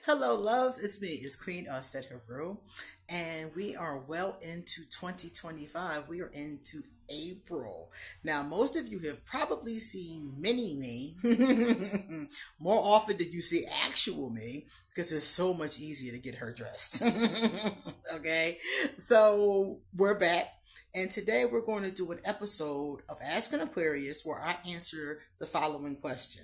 Hello, loves. It's me. It's QueenAusetHeru, and we are well into 2025. We are into April. Now, most of you have probably seen mini me more often than you see actual me because it's so much easier to get her dressed. Okay, so we're back, and today we're going to do an episode of Ask an Aquarius where I answer the following question: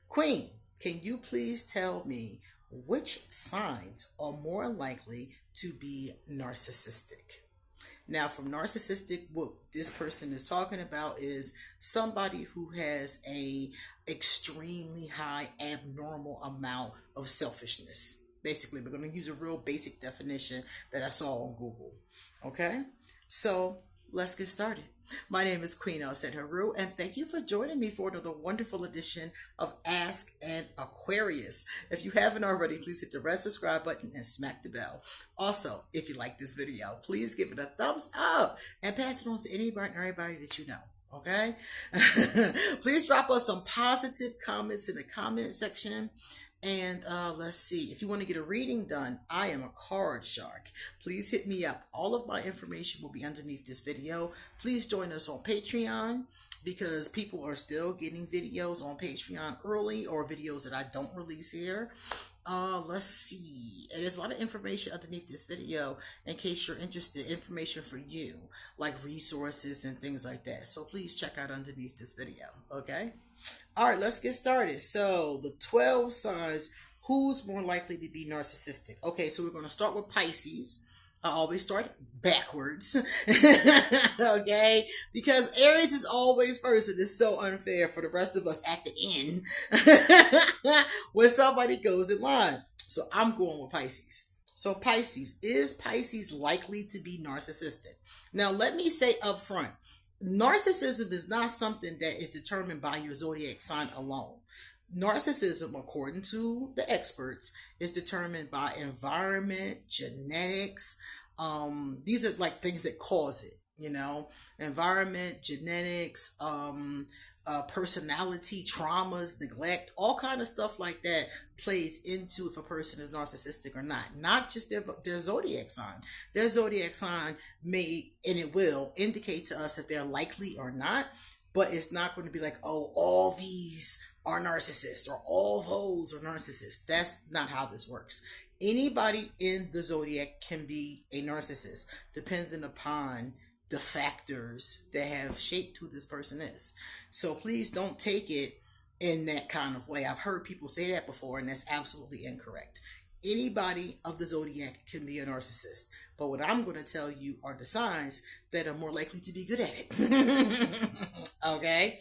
Queen, can you please tell me which signs are more likely to be narcissistic? Now, from narcissistic, what this person is talking about is somebody who has a extremely high abnormal amount of selfishness. Basically, we're going to use a real basic definition that I saw on Google. Okay? So, let's get started. My name is QueenAusetHeru, and thank you for joining me for another wonderful edition of Ask an Aquarius. If you haven't already, please hit the red subscribe button and smack the bell. Also, if you like this video, please give it a thumbs up and pass it on to anybody and everybody that you know. Okay? Please drop us some positive comments in the comment section. And let's see, if you want to get a reading done, I am a card shark. Please hit me up. All of my information will be underneath this video. Please join us on Patreon because people are still getting videos on Patreon early or videos that I don't release here. Let's see. And there's a lot of information underneath this video in case you're interested. Information for you, like resources and things like that. So please check out underneath this video, okay? All right, let's get started. So the 12 signs, who's more likely to be narcissistic? Okay, so we're going to start with Pisces. I always start backwards. Okay, because Aries is always first, and it's so unfair for the rest of us at the end when somebody goes in line. So I'm going with Pisces. So Pisces, is Pisces likely to be narcissistic? Now let me say up front, narcissism is not something that is determined by your zodiac sign alone. Narcissism, according to the experts, is determined by environment, genetics. These are like things that cause it, environment, genetics, personality, traumas, neglect, all kind of stuff like that plays into if a person is narcissistic or not. Not just their zodiac sign. Their zodiac sign may, and it will, indicate to us if they're likely or not, but it's not going to be like, oh, all these are narcissists or all those are narcissists. That's not how this works. Anybody in the zodiac can be a narcissist, depending upon the factors that have shaped who this person is. So please don't take it in that kind of way. I've heard people say that before, and that's absolutely incorrect. Anybody of the zodiac can be a narcissist, but what I'm going to tell you are the signs that are more likely to be good at it. Okay?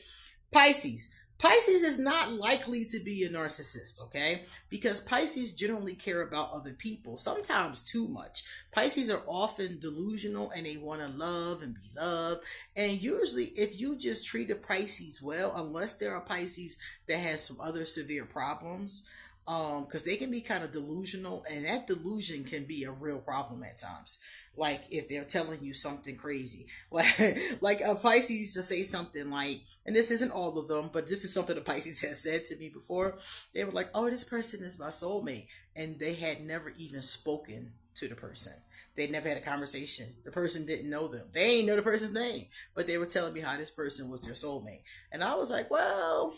Pisces. Pisces is not likely to be a narcissist, okay? Because Pisces generally care about other people, sometimes too much. Pisces are often delusional and they want to love and be loved. And usually if you just treat a Pisces well, unless there are Pisces that has some other severe problems, because they can be kind of delusional, and that delusion can be a real problem at times. Like if they're telling you something crazy, like a Pisces to say something like, and this isn't all of them, but this is something a Pisces has said to me before. They were like, "Oh, this person is my soulmate," and they had never even spoken to the person. They never had a conversation. The person didn't know them. They ain't know the person's name, but they were telling me how this person was their soulmate. And I was like, well,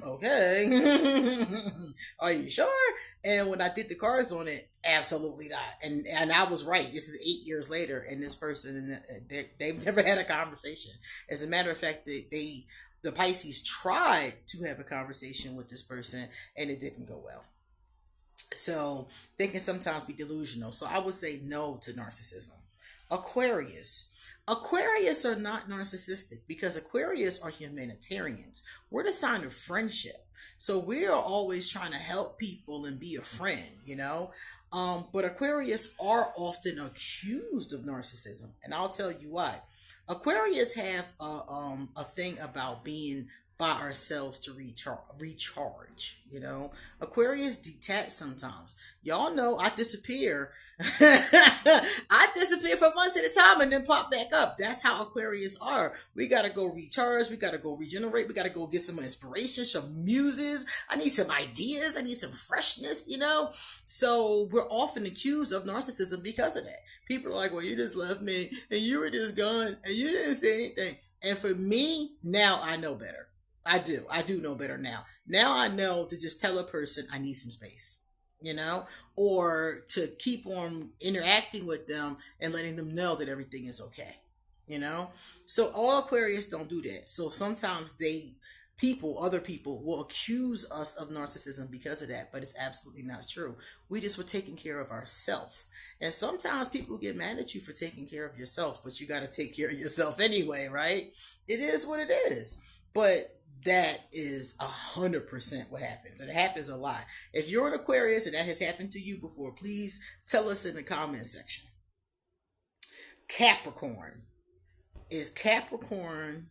okay. Are you sure? And when I did the cards on it, absolutely not. And I was right. This is 8 years later, and this person, they've never had a conversation. As a matter of fact, the Pisces tried to have a conversation with this person, and it didn't go well. So they can sometimes be delusional. So I would say no to narcissism. Aquarius. Aquarius are not narcissistic because Aquarius are humanitarians. We're the sign of friendship. So we are always trying to help people and be a friend, But Aquarius are often accused of narcissism. And I'll tell you why. Aquarius have a thing about being by ourselves to recharge, you know. Aquarius detach sometimes. Y'all know I disappear. I disappear for months at a time and then pop back up. That's how Aquarius are. We gotta go recharge, we gotta go regenerate, we gotta go get some inspiration, some muses. I need some ideas, I need some freshness, you know. So we're often accused of narcissism because of that. People are like, well, you just left me and you were just gone and you didn't say anything. And for me, now I know better. I do know better now. Now I know to just tell a person I need some space, you know, or to keep on interacting with them and letting them know that everything is okay, you know. So all Aquarius don't do that. So sometimes other people will accuse us of narcissism because of that, but it's absolutely not true. We just were taking care of ourselves. And sometimes people get mad at you for taking care of yourself, but you got to take care of yourself anyway, right? It is what it is. But that is 100% what happens. And it happens a lot. If you're an Aquarius and that has happened to you before, please tell us in the comment section. Capricorn. Is Capricorn...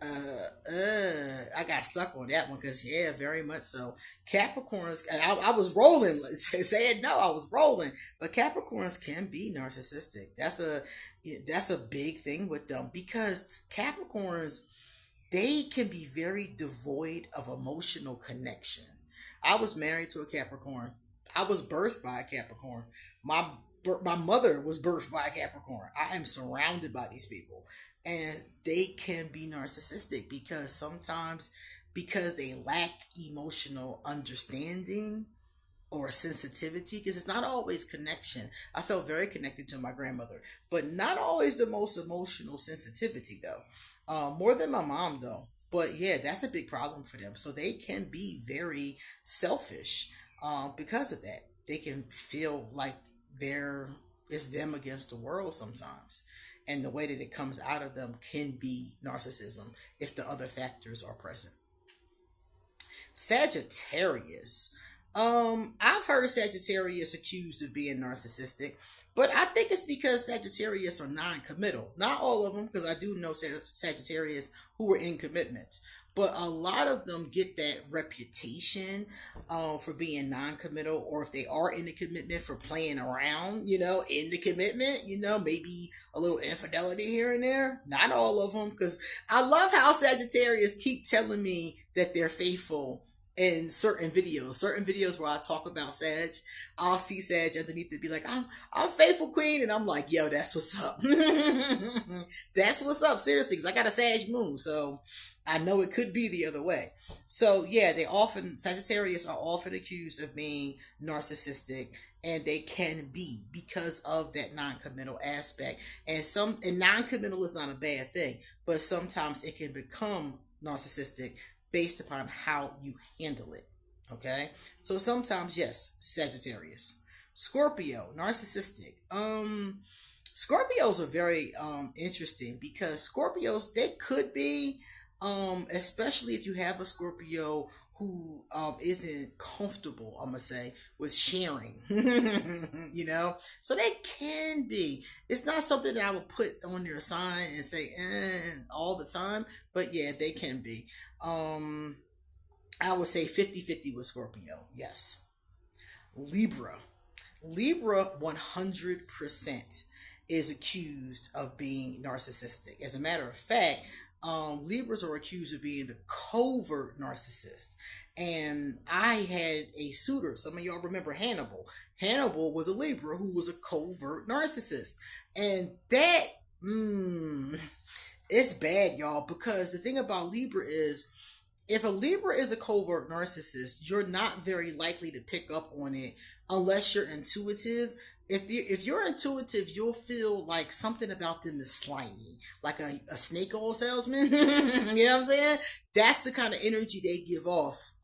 I got stuck on that one because, yeah, very much so. Capricorns, and I was rolling. Say it, no, I was rolling. But Capricorns can be narcissistic. That's a big thing with them because Capricorns, they can be very devoid of emotional connection. I was married to a Capricorn. I was birthed by a Capricorn. My mother was birthed by a Capricorn. I am surrounded by these people. And they can be narcissistic because they lack emotional understanding or sensitivity, because it's not always connection. I felt very connected to my grandmother, but not always the most emotional sensitivity though. More than my mom though. But yeah, that's a big problem for them. So they can be very selfish because of that. They can feel like it's them against the world sometimes. And the way that it comes out of them can be narcissism if the other factors are present. Sagittarius. I've heard Sagittarius accused of being narcissistic, but I think it's because Sagittarius are non-committal. Not all of them, because I do know Sagittarius who are in commitments. But a lot of them get that reputation for being non-committal, or if they are in a commitment, for playing around, you know, in the commitment, you know, maybe a little infidelity here and there. Not all of them, because I love how Sagittarius keep telling me that they're faithful in certain videos where I talk about Sag. I'll see Sag underneath it be like, I'm faithful queen, and I'm like, yo, that's what's up. That's what's up, seriously, because I got a Sag moon, so I know it could be the other way. So yeah, Sagittarius are often accused of being narcissistic, and they can be because of that non-committal aspect. And non-committal is not a bad thing, but sometimes it can become narcissistic based upon how you handle it. Okay? So sometimes, yes, Sagittarius. Scorpio, narcissistic. Scorpios are very interesting because Scorpios, they could be, especially if you have a Scorpio who isn't comfortable, I'm gonna say, with sharing. You know, so they can be. It's not something that I would put on their sign and say all the time, but yeah, they can be. I would say 50-50 with Scorpio. Yes. Libra 100% is accused of being narcissistic. As a matter of fact, Libras are accused of being the covert narcissist. And I had a suitor. Some of y'all remember Hannibal. Hannibal was a Libra who was a covert narcissist. And that, it's bad, y'all, because the thing about Libra is, if a Libra is a covert narcissist, you're not very likely to pick up on it unless you're intuitive. If you're intuitive, you'll feel like something about them is slimy, like a snake oil salesman. You know what I'm saying? That's the kind of energy they give off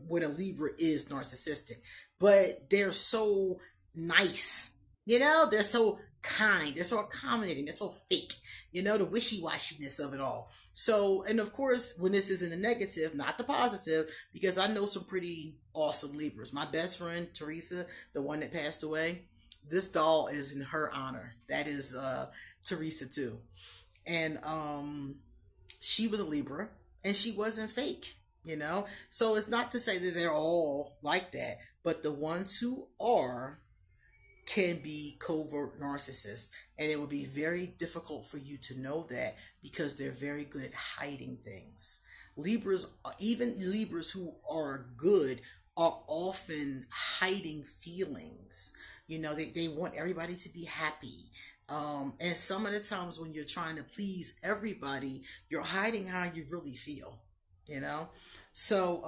when a Libra is narcissistic. But they're so nice, you know? They're so kind. They're so accommodating. They're so fake. You know, the wishy-washiness of it all. So, and of course, when this is in the negative, not the positive, because I know some pretty awesome Libras. My best friend, Teresa, the one that passed away, this doll is in her honor. That is Teresa too. And she was a Libra. and she wasn't fake, you know? So it's not to say that they're all like that, but the ones who are can be covert narcissists, and it would be very difficult for you to know that because they're very good at hiding things. Libras, even Libras who are good, are often hiding feelings. You know, they want everybody to be happy. And some of the times when you're trying to please everybody, you're hiding how you really feel, you know? So,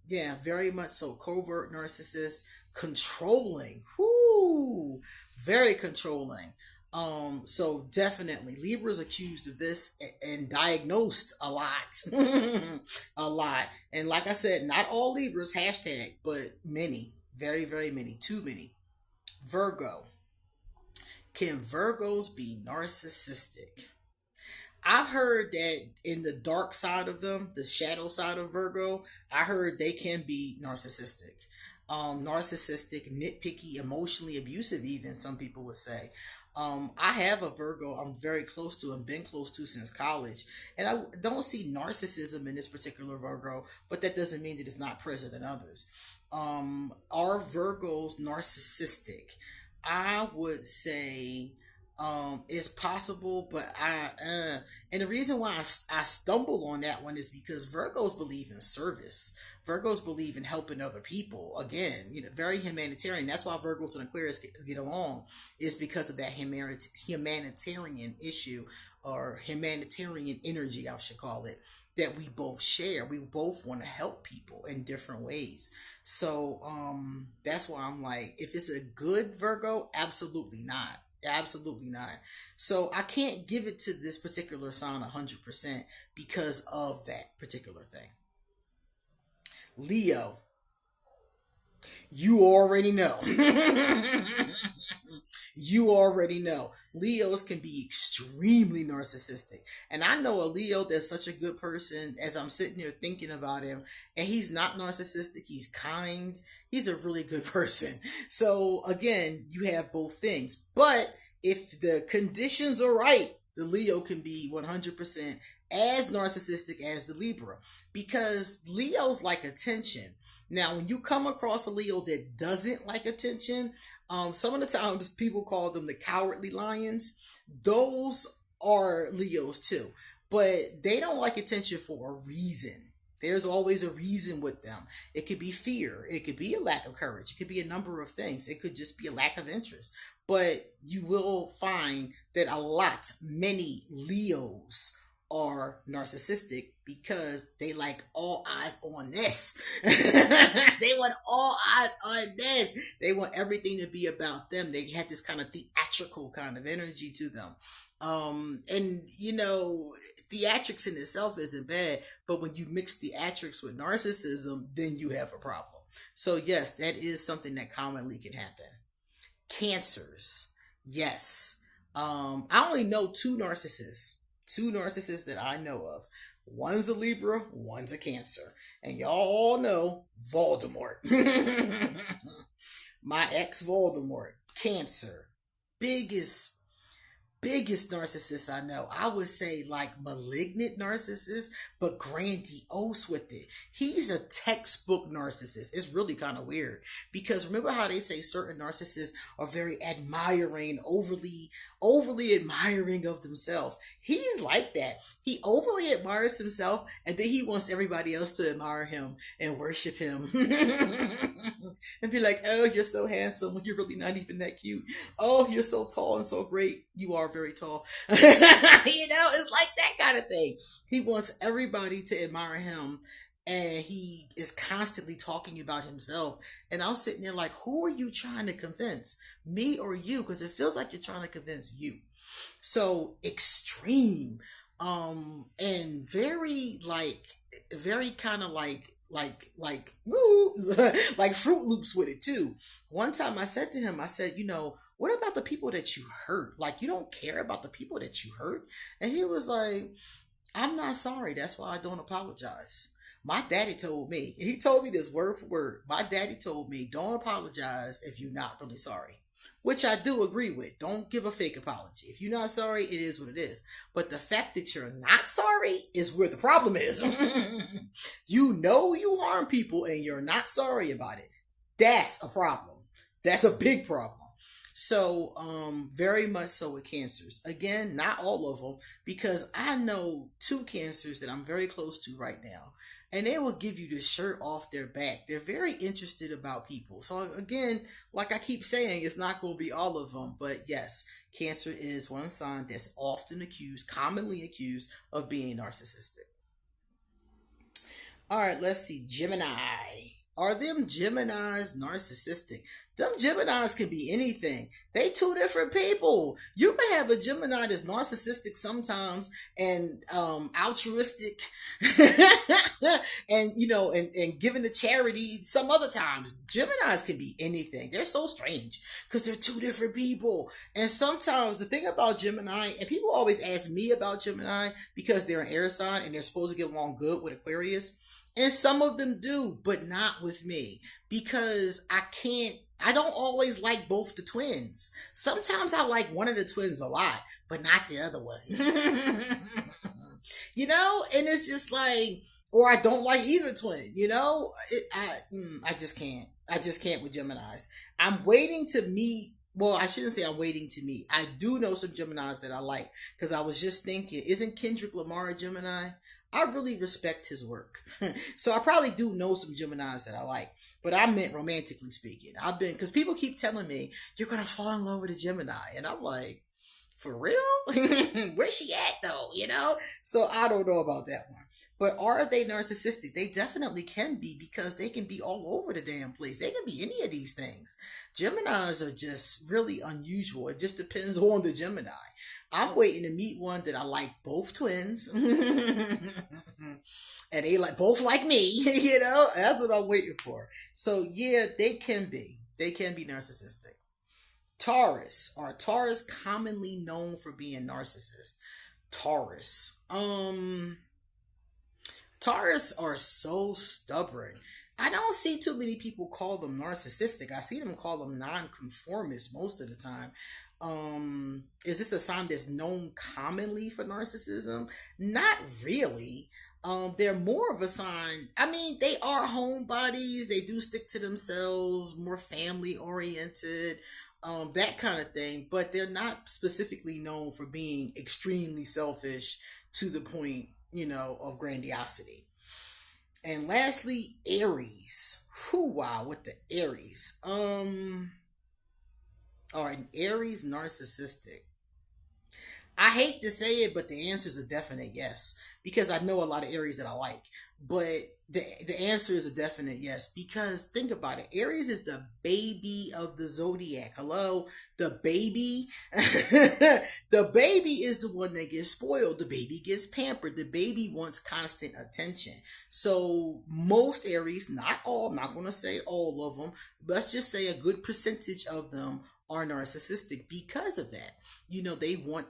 yeah, very much so. Covert narcissist, controlling, whoo, very controlling. So definitely Libra's accused of this and diagnosed a lot, a lot. And like I said, not all Libras, hashtag, but many, very, very many, too many. Virgo. Can Virgos be narcissistic? I've heard that in the dark side of them, the shadow side of Virgo, I heard they can be narcissistic. Narcissistic, nitpicky, emotionally abusive, even some people would say. I have a Virgo I'm very close to and been close to since college. And I don't see narcissism in this particular Virgo, but that doesn't mean that it's not present in others. Are Virgos narcissistic? I would say it's possible, but and the reason why I stumble on that one is because Virgos believe in service. Virgos believe in helping other people. Again, you know, very humanitarian. That's why Virgos and Aquarius get along, is because of that humanitarian issue, or humanitarian energy, I should call it, that we both share. We both want to help people in different ways. So that's why I'm like, if it's a good Virgo, absolutely not. Absolutely not. So I can't give it to this particular sign 100% because of that particular thing. Leo, you already know. You already know. Leos can be extremely narcissistic. And I know a Leo that's such a good person as I'm sitting here thinking about him. And he's not narcissistic. He's kind. He's a really good person. So again, you have both things. But if the conditions are right, the Leo can be 100% as narcissistic as the Libra. Because Leos like attention. Now, when you come across a Leo that doesn't like attention, some of the times people call them the cowardly lions. Those are Leos too, but they don't like attention for a reason. There's always a reason with them. It could be fear. It could be a lack of courage. It could be a number of things. It could just be a lack of interest. But you will find that many Leos are narcissistic because they like all eyes on this. They want all eyes on this. They want everything to be about them. They have this kind of theatrical kind of energy to them. And you know, theatrics in itself isn't bad, but when you mix theatrics with narcissism, then you have a problem. So yes, that is something that commonly can happen. Cancers, yes. I only know two narcissists that I know of. One's a Libra, one's a Cancer. And y'all all know Voldemort. My ex Voldemort, Cancer. Biggest narcissist I know. I would say like malignant narcissist, but grandiose with it. He's a textbook narcissist. It's really kind of weird because remember how they say certain narcissists are very admiring, overly admiring of themselves. He's like that. He overly admires himself and then he wants everybody else to admire him and worship him. And be like, oh, you're so handsome when you're really not even that cute. Oh, you're so tall and so great. You are very tall. You know, it's like that kind of thing. He wants everybody to admire him and he is constantly talking about himself. And I'm sitting there like, who are you trying to convince? Me or you? Because it feels like you're trying to convince you. So extreme. And very kind of woo, like Fruit Loops with it too. One time I said to him, I said, you know, what about the people that you hurt? Like, you don't care about the people that you hurt? And he was like, I'm not sorry. That's why I don't apologize. My daddy told me, he told me this word for word. My daddy told me, don't apologize if you're not really sorry. which I do agree with. Don't give a fake apology. If you're not sorry, it is what it is. But the fact that you're not sorry is where the problem is. You know you harm people and you're not sorry about it. That's a problem. That's a big problem. So, very much so with cancers. Again, not all of them, because I know two cancers that I'm very close to right now, and they will give you the shirt off their back. They're very interested about people. So again, like I keep saying, it's not going to be all of them, but yes, Cancer is one sign that's often accused, commonly accused of being narcissistic. All right, let's see. Gemini. Are them Geminis narcissistic? Them Geminis can be anything. They two different people. You can have a Gemini that's narcissistic sometimes and altruistic and and giving to charity some other times. Geminis can be anything. They're so strange because they're two different people. And sometimes the thing about Gemini, and people always ask me about Gemini because they're an air sign and they're supposed to get along good with Aquarius. And some of them do, but not with me, because I don't always like both the twins. Sometimes I like one of the twins a lot, but not the other one. And it's just like, or I don't like either twin, I just can't. I just can't with Geminis. I'm waiting to meet. Well, I shouldn't say I'm waiting to meet. I do know some Geminis that I like, because I was just thinking, isn't Kendrick Lamar a Gemini? I really respect his work. So I probably do know some Geminis that I like. But I meant romantically speaking. Because people keep telling me, you're going to fall in love with a Gemini. And I'm like, for real? Where's she at though? So I don't know about that one. But are they narcissistic? They definitely can be, because they can be all over the damn place. They can be any of these things. Geminis are just really unusual. It just depends on the Gemini. I'm waiting to meet one that I like both twins. And they both like me, That's what I'm waiting for. So yeah, they can be. They can be narcissistic. Taurus. Are Taurus commonly known for being narcissists? Taurus. Taurus are so stubborn. I don't see too many people call them narcissistic. I see them call them nonconformist most of the time. Is this a sign that's known commonly for narcissism? Not really. They're more of a sign. I mean, they are homebodies. They do stick to themselves, more family oriented, that kind of thing. But they're not specifically known for being extremely selfish to the point, of grandiosity. And lastly, Aries. Wow, with the Aries. Are Aries narcissistic? I hate to say it, but the answer is a definite yes, because I know a lot of Aries that I like. But the answer is a definite yes, because think about it. Aries is the baby of the zodiac. Hello? The baby. The baby is the one that gets spoiled. The baby gets pampered. The baby wants constant attention. So most Aries, not all, I'm not going to say all of them, let's just say a good percentage of them are narcissistic because of that. They want,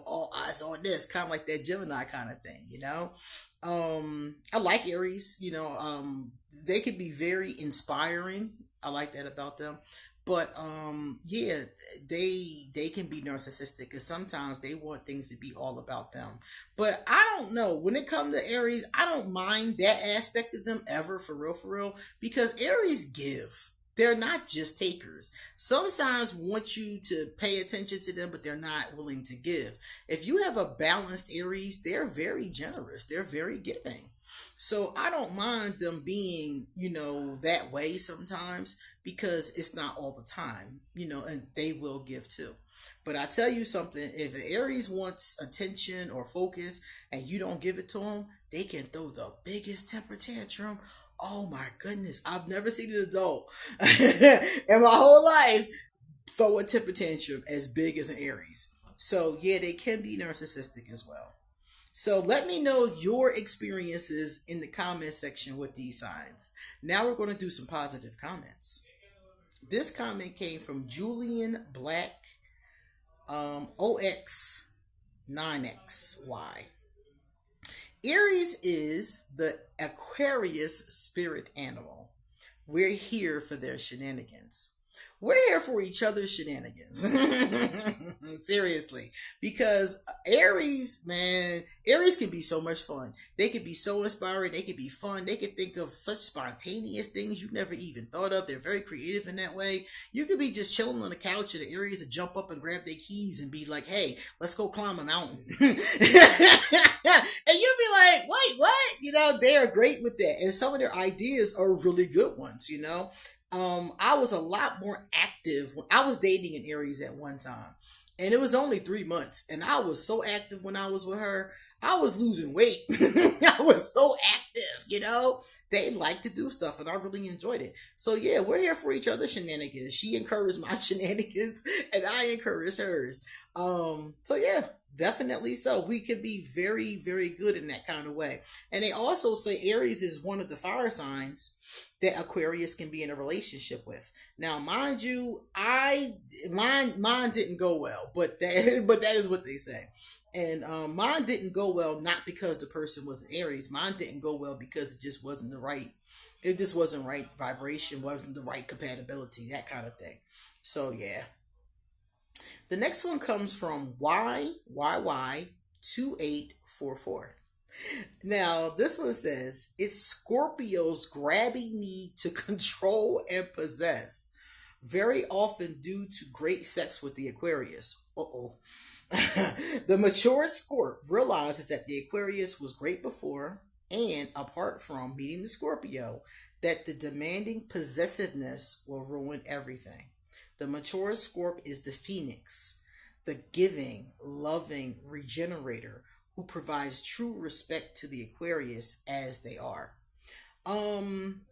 all eyes on this, kind of like that Gemini kind of thing, I like Aries, they can be very inspiring. I like that about them. But yeah, they can be narcissistic, because sometimes they want things to be all about them. But I don't know, when it comes to Aries, I don't mind that aspect of them ever, for real, because Aries give. They're not just takers. Some signs want you to pay attention to them, but they're not willing to give. If you have a balanced Aries, they're very generous. They're very giving. So I don't mind them being, that way sometimes, because it's not all the time, and they will give too. But I tell you something, if an Aries wants attention or focus and you don't give it to them, they can throw the biggest temper tantrum. Oh my goodness, I've never seen an adult in my whole life throw a temper tantrum as big as an Aries. So yeah, they can be narcissistic as well. So let me know your experiences in the comment section with these signs. Now we're going to do some positive comments. This comment came from Julian Black, OX9XY. Aries is the Aquarius spirit animal. We're here for their shenanigans. We're here for each other's shenanigans. Seriously. Because Aries, man, Aries can be so much fun. They can be so inspiring. They can be fun. They can think of such spontaneous things you never even thought of. They're very creative in that way. You could be just chilling on the couch and the Aries would jump up and grab their keys and be like, hey, let's go climb a mountain. And you'll be like, wait, what? You know, they are great with that. And some of their ideas are really good ones, you know. I was a lot more active when I was dating an Aries at one time, and it was only 3 months, and I was so active when I was with her. I was losing weight. I was so active, you know. They like to do stuff, and I really enjoyed it. So yeah, we're here for each other's shenanigans. She encouraged my shenanigans, and I encourage hers. So yeah, definitely so. We could be very, very good in that kind of way. And they also say Aries is one of the fire signs that Aquarius can be in a relationship with. Now, mind you, mine didn't go well, but that is what they say. And mine didn't go well not because the person was an Aries. Mine didn't go well because it just wasn't the right. It just wasn't right vibration, wasn't the right compatibility, that kind of thing. So yeah. The next one comes from YYY2844. Now, this one says, it's Scorpio's grabbing need to control and possess, very often due to great sex with the Aquarius. The matured Scorp realizes that the Aquarius was great before and, apart from meeting the Scorpio, that the demanding possessiveness will ruin everything. The mature Scorp is the phoenix, the giving, loving regenerator who provides true respect to the Aquarius as they are. I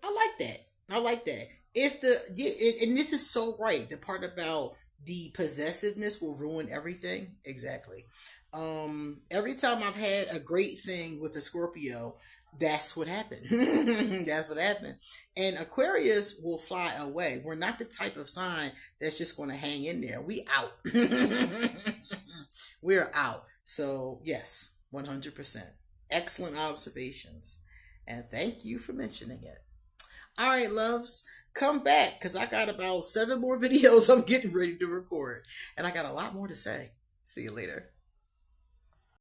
like that. I like that. And this is so right. The part about the possessiveness will ruin everything. Exactly. Every time I've had a great thing with a Scorpio, that's what happened. That's what happened. And Aquarius will fly away. We're not the type of sign that's just going to hang in there. We out. We're out. So yes, 100%. Excellent observations. And thank you for mentioning it. All right, loves. Come back because I got about 7 more videos I'm getting ready to record. And I got a lot more to say. See you later.